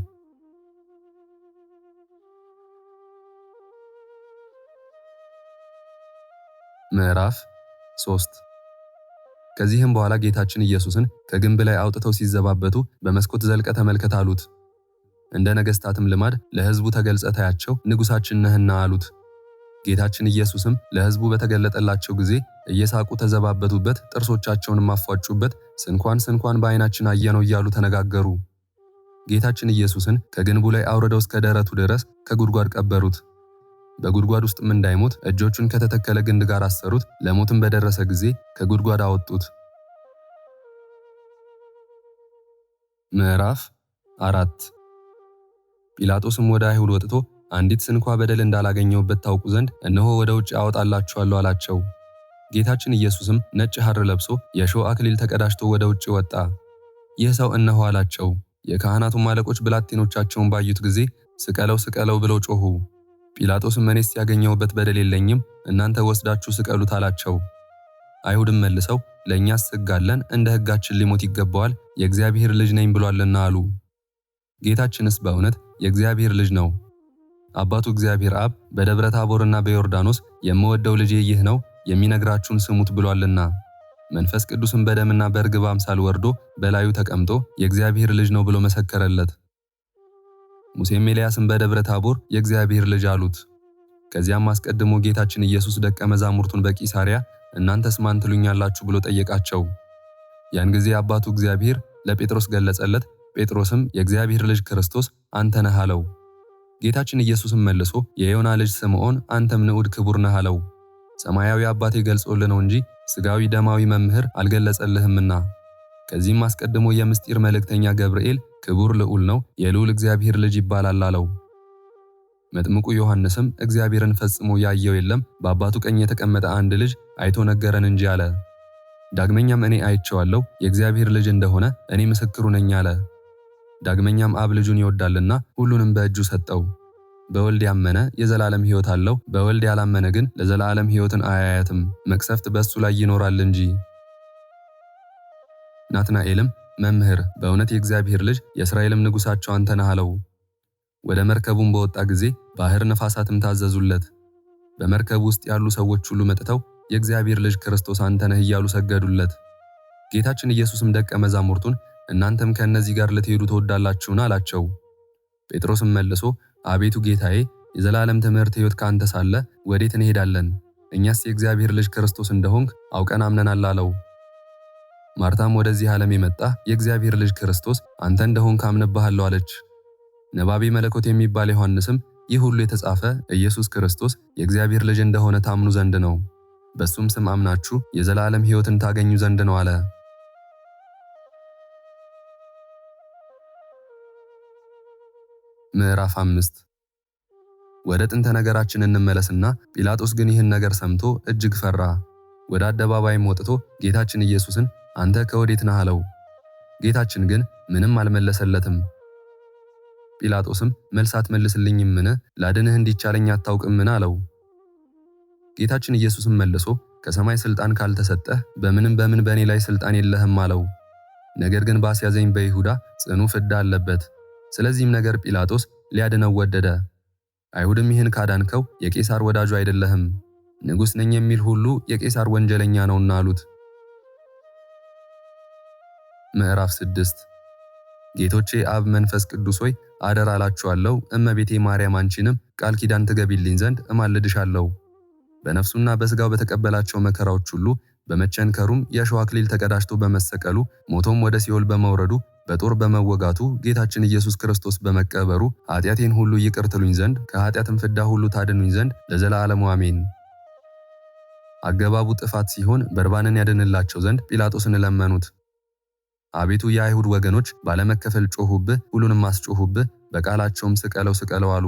ምዕራፍ 3 ከዚህም በኋላ ጌታችን ኢየሱስን ከግንብ ላይ አውጥተው ሲዘባበቱ በመስኮት ዘልቀ ተመልከት አሉት። እንደ ነገሥታትም ልማድ ለሕዝቡ ተገልጸ ታያቸው ንጉሣችን ነህና አሉት። ጌታችን ኢየሱስም ለሕዝቡ በተገለጠላቸው ጊዜ እየሳቁ ተዘባበቱበት፣ ጥርሶቻቸውንም አፏጩበት። ስንኳን በዓይናችን አየነው እያሉ ተነጋገሩ። ጌታችን ኢየሱስን ከግንቡ ላይ አውርደው እስከ ደረቱ ድረስ ከጉድጓድ ቀበሩት። በጉድጓድ ውስጥም እንዳይሞት እጆቹን ከተተከለ ግንድ ጋር አሰሩት። ለሞትም በደረሰ ጊዜ ከጉድጓድ አወጡት። ምዕራፍ 4 ጲላጦስም ወደ አይሁድ ወጥቶ አንዲት ስንኳ በደል እንዳላገኘውበት ታውቁ ዘንድ እነሆ ወደ ውጭ አወጣላችኋለሁ አላቸው። ጌታችን ኢየሱስም ነጭ ሐር ለብሶ የእሾህ አክሊል ተቀዳጅቶ ወደ ውጭ ወጣ። ይህ ሰው እነሆ አላቸው። የካህናቱም አለቆች ብላቴኖቻቸውን ባዩት ጊዜ ስቀለው ስቀለው ብለው ጮኹ። ጲላጦስም እኔስ ያገኘሁበት በደል የለኝም፣ እናንተ ወስዳችሁ ስቀሉት አላቸው። አይሁድም መልሰው ለእኛስ ሕግ አለን፣ እንደ ሕጋችን ሊሞት ይገባዋል፣ የእግዚአብሔር ልጅ ነኝ ብሏልና አሉ። ጌታችንስ በእውነት የእግዚአብሔር ልጅ ነው። አባቱ እግዚአብሔር አብ በደብረ ታቦርና በዮርዳኖስ የምወደው ልጄ ይህ ነው፣ የሚነግራችሁን ስሙት ብሏልና። መንፈስ ቅዱስም በደምና በርግብ አምሳል ወርዶ በላዩ ተቀምጦ የእግዚአብሔር ልጅ ነው ብሎ መሰከረለት። ሙሴም ኤልያስም በደብረ ታቦር የእግዚአብሔር ልጅ አሉት። ከዚያም አስቀድሞ ጌታችን ኢየሱስ ደቀ መዛሙርቱን በቂሳርያ እናንተስ ማን ትሉኛላችሁ ብሎ ጠየቃቸው። ያን ጊዜ አባቱ እግዚአብሔር ለጴጥሮስ ገለጸለት። ጴጥሮስም የእግዚአብሔር ልጅ ክርስቶስ አንተ ነህ አለው። ጌታችን ኢየሱስም መልሶ የዮና ልጅ ስምዖን አንተም ንዑድ ክቡር ነህ አለው። ሰማያዊ አባቴ ገልጾልህ ነው እንጂ ሥጋዊ ደማዊ መምህር አልገለጸልህምና። ከዚህም አስቀድሞ የምስጢር መልእክተኛ ገብርኤል ክቡር ልዑል ነው፣ የልዑል እግዚአብሔር ልጅ ይባላል አለው። መጥምቁ ዮሐንስም እግዚአብሔርን ፈጽሞ ያየው የለም፣ በአባቱ ቀኝ የተቀመጠ አንድ ልጅ አይቶ ነገረን እንጂ አለ። ዳግመኛም እኔ አይቼዋለሁ፣ የእግዚአብሔር ልጅ እንደሆነ እኔ ምስክሩ ነኝ አለ። ዳግመኛም አብ ልጁን ይወዳልና ሁሉንም በእጁ ሰጠው። በወልድ ያመነ የዘላለም ሕይወት አለው፣ በወልድ ያላመነ ግን ለዘላለም ሕይወትን አያያትም፣ መቅሰፍት በእሱ ላይ ይኖራል እንጂ። ናትናኤልም መምህር፣ በእውነት የእግዚአብሔር ልጅ የእስራኤልም ንጉሣቸው አንተ ነህ አለው። ወደ መርከቡም በወጣ ጊዜ ባሕር ነፋሳትም ታዘዙለት። በመርከቡ ውስጥ ያሉ ሰዎች ሁሉ መጥተው የእግዚአብሔር ልጅ ክርስቶስ አንተ ነህ እያሉ ሰገዱለት። ጌታችን ኢየሱስም ደቀ መዛሙርቱን እናንተም ከእነዚህ ጋር ልትሄዱ ትወዳላችሁን? አላቸው። ጴጥሮስም መልሶ አቤቱ ጌታዬ፣ የዘላለም ትምህርት ሕይወት ካንተ ሳለ ወዴት እንሄዳለን? እኛስ የእግዚአብሔር ልጅ ክርስቶስ እንደሆንክ አውቀን አምነናል አለው። ማርታም ወደዚህ ዓለም የመጣ የእግዚአብሔር ልጅ ክርስቶስ አንተ እንደሆንክ አምንብሃለሁ አለች። ነባቤ መለኮት የሚባል ዮሐንስም ይህ ሁሉ የተጻፈ ኢየሱስ ክርስቶስ የእግዚአብሔር ልጅ እንደሆነ ታምኑ ዘንድ ነው፣ በሱም ስም አምናችሁ የዘላለም ሕይወትን ታገኙ ዘንድ ነው አለ። ምዕራፍ 5 ወደ ጥንተ ነገራችን እንመለስና ጲላጦስ ግን ይህን ነገር ሰምቶ እጅግ ፈራ። ወደ አደባባይም ወጥቶ ጌታችን ኢየሱስን አንተ ከወዴት ነህ አለው። ጌታችን ግን ምንም አልመለሰለትም። ጲላጦስም መልስ አትመልስልኝምን? ላድንህ እንዲቻለኝ አታውቅምን? አለው። ጌታችን ኢየሱስም መልሶ ከሰማይ ሥልጣን ካልተሰጠህ በምን በእኔ ላይ ሥልጣን የለህም አለው። ነገር ግን ባስያዘኝ በይሁዳ ጽኑ ፍዳ አለበት። ስለዚህም ነገር ጲላጦስ ሊያድነው ወደደ። አይሁድም ይህን ካዳንከው የቄሳር ወዳጁ አይደለህም፣ ንጉሥ ነኝ የሚል ሁሉ የቄሳር ወንጀለኛ ነውና አሉት። ምዕራፍ 6 ጌቶቼ አብ መንፈስ ቅዱስ ሆይ አደራ እላችኋለሁ፣ እመቤቴ ማርያም አንቺንም ቃል ኪዳን ትገቢልኝ ዘንድ እማልድሻለሁ። በነፍሱና በሥጋው በተቀበላቸው መከራዎች ሁሉ በመቸንከሩም የእሾህ አክሊል ተቀዳጅቶ በመሰቀሉ ሞቶም ወደ ሲኦል በመውረዱ በጦር በመወጋቱ ጌታችን ኢየሱስ ክርስቶስ በመቀበሩ ኃጢአቴን ሁሉ ይቅር ትሉኝ ዘንድ ከኃጢአትም ፍዳ ሁሉ ታድኑኝ ዘንድ ለዘላለሙ አሜን። አገባቡ ጥፋት ሲሆን በርባንን ያድንላቸው ዘንድ ጲላጦስን ለመኑት። አቤቱ የአይሁድ ወገኖች ባለመከፈል ጮኹብህ፣ ሁሉንም አስጮኹብህ፣ በቃላቸውም ስቀለው ስቀለው አሉ።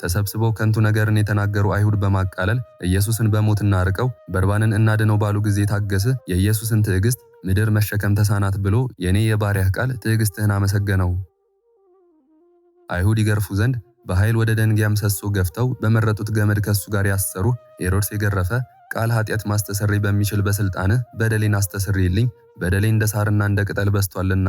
ተሰብስበው ከንቱ ነገርን የተናገሩ አይሁድ በማቃለል ኢየሱስን በሞት እናርቀው፣ በርባንን እናድነው ባሉ ጊዜ ታገስህ፣ የኢየሱስን ትዕግስት ምድር መሸከም ተሳናት ብሎ የኔ የባሪያህ ቃል ትዕግስትህን አመሰገነው። አይሁድ ይገርፉ ዘንድ በኃይል ወደ ደንጊያ ምሰሶ ገፍተው በመረጡት ገመድ ከሱ ጋር ያሰሩ። ሄሮድስ የገረፈ ቃል ኃጢአት ማስተሰረይ በሚችል በስልጣንህ በደሌን አስተሰርይልኝ፣ በደሌ እንደ ሳርና እንደ ቅጠል በስቷልና።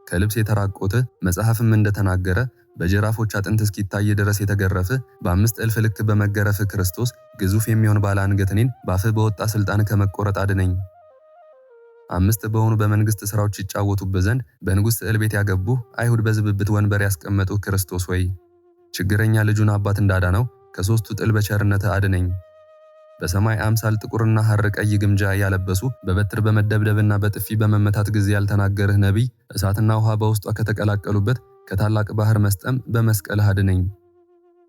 ከልብስ የተራቆተ መጽሐፍም እንደተናገረ በጅራፎች አጥንት እስኪታይ ድረስ የተገረፈ በ5,000 ልክ በመገረፍ ክርስቶስ ግዙፍ የሚሆን ባለ አንገት እኔን በአፍህ በወጣ ስልጣን ከመቆረጥ አድነኝ። 5 በሆኑ በመንግስት ሥራዎች ይጫወቱብህ ዘንድ በንጉሥ ስዕል ቤት ያገቡ አይሁድ በዝብብት ወንበር ያስቀመጡ ክርስቶስ ወይ ችግረኛ ልጁን አባት እንዳዳነው ከሦስቱ ጥል በቸርነት አድነኝ። በሰማይ አምሳል ጥቁርና ሐር ቀይ ግምጃ ያለበሱ በበትር በመደብደብና በጥፊ በመመታት ጊዜ ያልተናገርህ ነቢይ እሳትና ውሃ በውስጧ ከተቀላቀሉበት ከታላቅ ባህር መስጠም በመስቀልህ አድነኝ።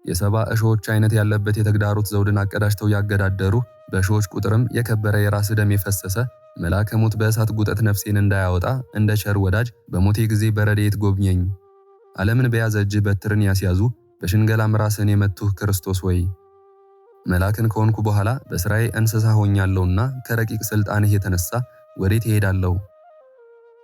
የ70 እሾዎች አይነት ያለበት የተግዳሮት ዘውድን አቀዳጅተው ያገዳደሩ በእሾዎች ቁጥርም የከበረ የራስ ደም የፈሰሰ መልአከ ሞት በእሳት ጉጠት ነፍሴን እንዳያወጣ እንደ ቸር ወዳጅ በሞቴ ጊዜ በረድኤት ጎብኘኝ። ዓለምን በያዘ እጅህ በትርን ያስያዙ በሽንገላም ራስን የመቱህ ክርስቶስ ወይ መልአክን ከሆንኩ በኋላ በሥራዬ እንስሳ ሆኛለሁና ከረቂቅ ሥልጣንህ የተነሳ ወዴት እሄዳለሁ?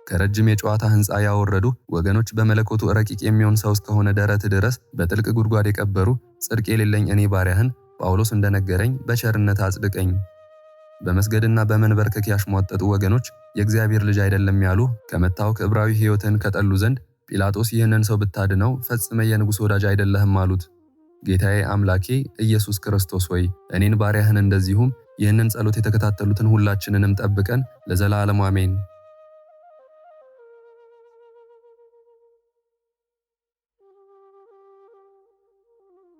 ከረጅም የጨዋታ ሕንፃ ያወረዱ ወገኖች በመለኮቱ ረቂቅ የሚሆን ሰው እስከሆነ ደረት ድረስ በጥልቅ ጉድጓድ የቀበሩ ጽድቅ የሌለኝ እኔ ባሪያህን ጳውሎስ እንደነገረኝ በቸርነት አጽድቀኝ። በመስገድና በመንበርከክ ያሽሟጠጡ ወገኖች የእግዚአብሔር ልጅ አይደለም ያሉ ከመታወክ ዕብራዊ ሕይወትን ከጠሉ ዘንድ ጲላጦስ ይህንን ሰው ብታድነው ፈጽመ የንጉሥ ወዳጅ አይደለህም አሉት። ጌታዬ አምላኬ ኢየሱስ ክርስቶስ ሆይ እኔን ባሪያህን እንደዚሁም ይህንን ጸሎት የተከታተሉትን ሁላችንንም ጠብቀን ለዘላለሙ አሜን።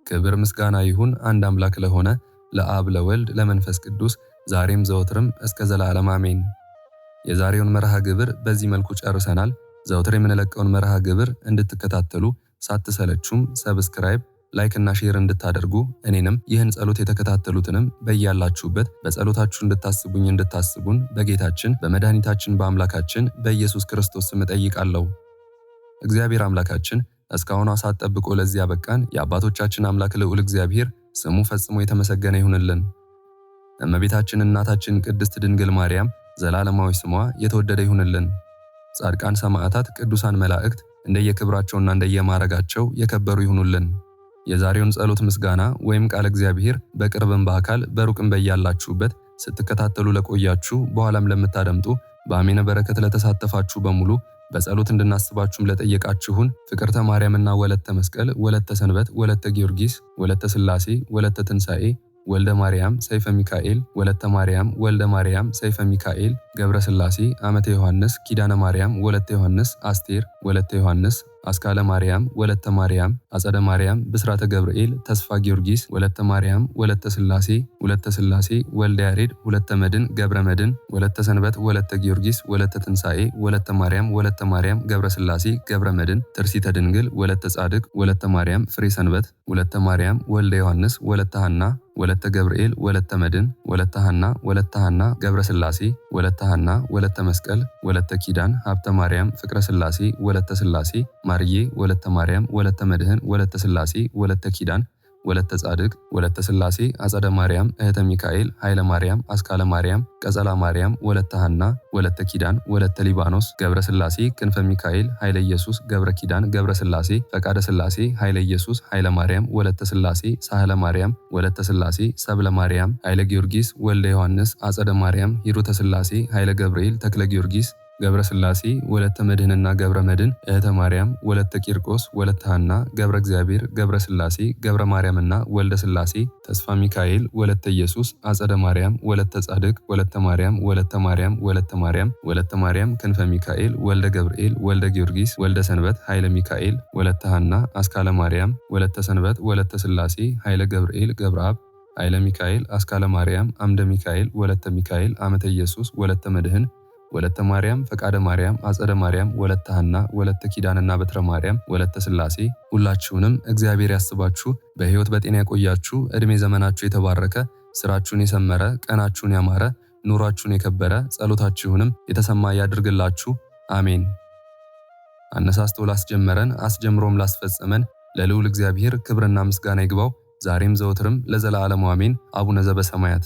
ክብር ምስጋና ይሁን አንድ አምላክ ለሆነ ለአብ ለወልድ ለመንፈስ ቅዱስ ዛሬም ዘወትርም እስከ ዘላለም አሜን። የዛሬውን መርሃ ግብር በዚህ መልኩ ጨርሰናል። ዘወትር የምንለቀውን መርሃ ግብር እንድትከታተሉ ሳትሰለቹም ሰብስክራይብ፣ ላይክ እና ሼር እንድታደርጉ እኔንም ይህን ጸሎት የተከታተሉትንም በያላችሁበት በጸሎታችሁ እንድታስቡን በጌታችን በመድኃኒታችን በአምላካችን በኢየሱስ ክርስቶስ ስም እጠይቃለሁ። እግዚአብሔር አምላካችን እስካሁን ሰዓት ጠብቆ ለዚህ ያበቃን የአባቶቻችን አምላክ ልዑል እግዚአብሔር ስሙ ፈጽሞ የተመሰገነ ይሁንልን። እመቤታችን እናታችን ቅድስት ድንግል ማርያም ዘላለማዊ ስሟ የተወደደ ይሁንልን። ጻድቃን ሰማዕታት፣ ቅዱሳን መላእክት እንደየክብራቸውና እንደየማዕረጋቸው የከበሩ ይሁኑልን። የዛሬውን ጸሎት ምስጋና ወይም ቃል እግዚአብሔር በቅርብም በአካል በሩቅም በያላችሁበት ስትከታተሉ ለቆያችሁ በኋላም ለምታደምጡ በአሜነ በረከት ለተሳተፋችሁ በሙሉ በጸሎት እንድናስባችሁም ለጠየቃችሁን ፍቅርተ ማርያምና ወለተ መስቀል፣ ወለተ ሰንበት፣ ወለተ ጊዮርጊስ፣ ወለተ ሥላሴ፣ ወለተ ትንሣኤ፣ ወልደ ማርያም፣ ሰይፈ ሚካኤል፣ ወለተ ማርያም፣ ወልደ ማርያም፣ ሰይፈ ሚካኤል፣ ገብረ ሥላሴ፣ አመተ ዮሐንስ፣ ኪዳነ ማርያም፣ ወለተ ዮሐንስ፣ አስቴር፣ ወለተ ዮሐንስ፣ አስካለ ማርያም፣ ወለተ ማርያም፣ አጸደ ማርያም፣ ብስራተ ገብርኤል፣ ተስፋ ጊዮርጊስ፣ ወለተ ማርያም፣ ወለተ ሥላሴ፣ ወልደ ያሬድ፣ ወለተ መድን፣ ገብረ መድን፣ ወለተ ሰንበት፣ ወለተ ጊዮርጊስ፣ ወለተ ትንሣኤ፣ ወለተ ማርያም፣ ገብረ ሥላሴ፣ ገብረ መድን፣ ትርሲተ ድንግል፣ ወለተ ጻድቅ፣ ወለተ ማርያም፣ ፍሬ ሰንበት፣ ወለተ ማርያም፣ ወልደ ዮሐንስ፣ ወለተ ሐና፣ ወለተ ገብርኤል፣ ወለተ መድን፣ ወለተ ሐና፣ ገብረ ሥላሴ፣ ወለተ ሐና፣ ወለተ መስቀል፣ ወለተ ኪዳን፣ ሀብተ ማርያም፣ ፍቅረ ሥላሴ፣ ወለተ ሥላሴ፣ ማርዬ፣ ወለተ ማርያም፣ ወለተ መድህን፣ ወለተ ሥላሴ፣ ወለተ ኪዳን፣ ወለተ ጻድቅ፣ ወለተ ሥላሴ፣ አጸደ ማርያም፣ እህተ ሚካኤል፣ ኃይለ ማርያም፣ አስካለ ማርያም፣ ቀጸላ ማርያም፣ ወለተ ሐና፣ ወለተ ኪዳን፣ ወለተ ሊባኖስ፣ ገብረ ሥላሴ፣ ክንፈ ሚካኤል፣ ኃይለ ኢየሱስ፣ ገብረ ኪዳን፣ ገብረ ሥላሴ፣ ፈቃደ ሥላሴ፣ ኃይለ ኢየሱስ፣ ኃይለ ማርያም፣ ወለተ ሥላሴ፣ ሳህለ ማርያም፣ ወለተ ሥላሴ፣ ሰብለ ማርያም፣ ኃይለ ጊዮርጊስ፣ ወልደ ዮሐንስ፣ አጸደ ማርያም፣ ሂሩተ ሥላሴ፣ ኃይለ ገብርኤል፣ ተክለ ጊዮርጊስ፣ ገብረ ሥላሴ፣ ወለተ መድህንና ገብረ መድን፣ እህተ ማርያም፣ ወለተ ቂርቆስ፣ ወለተ ሐና፣ ገብረ እግዚአብሔር፣ ገብረ ሥላሴ፣ ገብረ ማርያምና ወልደ ሥላሴ፣ ተስፋ ሚካኤል፣ ወለተ ኢየሱስ፣ አጸደ ማርያም፣ ወለተ ጻድቅ፣ ወለተ ማርያም፣ ወለተ ማርያም፣ ክንፈ ሚካኤል፣ ወልደ ገብርኤል፣ ወልደ ጊዮርጊስ፣ ወልደ ሰንበት፣ ኃይለ ሚካኤል፣ ወለተ ሐና፣ አስካለ ማርያም፣ ወለተ ሰንበት፣ ወለተ ሥላሴ፣ ኃይለ ገብርኤል፣ ገብረ አብ፣ ኃይለ ሚካኤል፣ አስካለ ማርያም፣ አምደ ሚካኤል፣ ወለተ ሚካኤል፣ አመተ ኢየሱስ፣ ወለተ መድህን፣ ወለተ ማርያም፣ ፈቃደ ማርያም፣ አጸደ ማርያም፣ ወለተ ሐና፣ ወለተ ኪዳንና በትረ ማርያም፣ ወለተ ሥላሴ ሁላችሁንም እግዚአብሔር ያስባችሁ በሕይወት በጤና ያቆያችሁ። ዕድሜ ዘመናችሁ የተባረከ፣ ስራችሁን የሰመረ፣ ቀናችሁን ያማረ፣ ኑሯችሁን የከበረ፣ ጸሎታችሁንም የተሰማ ያድርግላችሁ። አሜን። አነሳስቶ ላስጀመረን አስጀምሮም ላስፈጸመን ለልዑል እግዚአብሔር ክብርና ምስጋና ይግባው ዛሬም ዘወትርም ለዘላለሙ አሜን። አቡነ ዘበሰማያት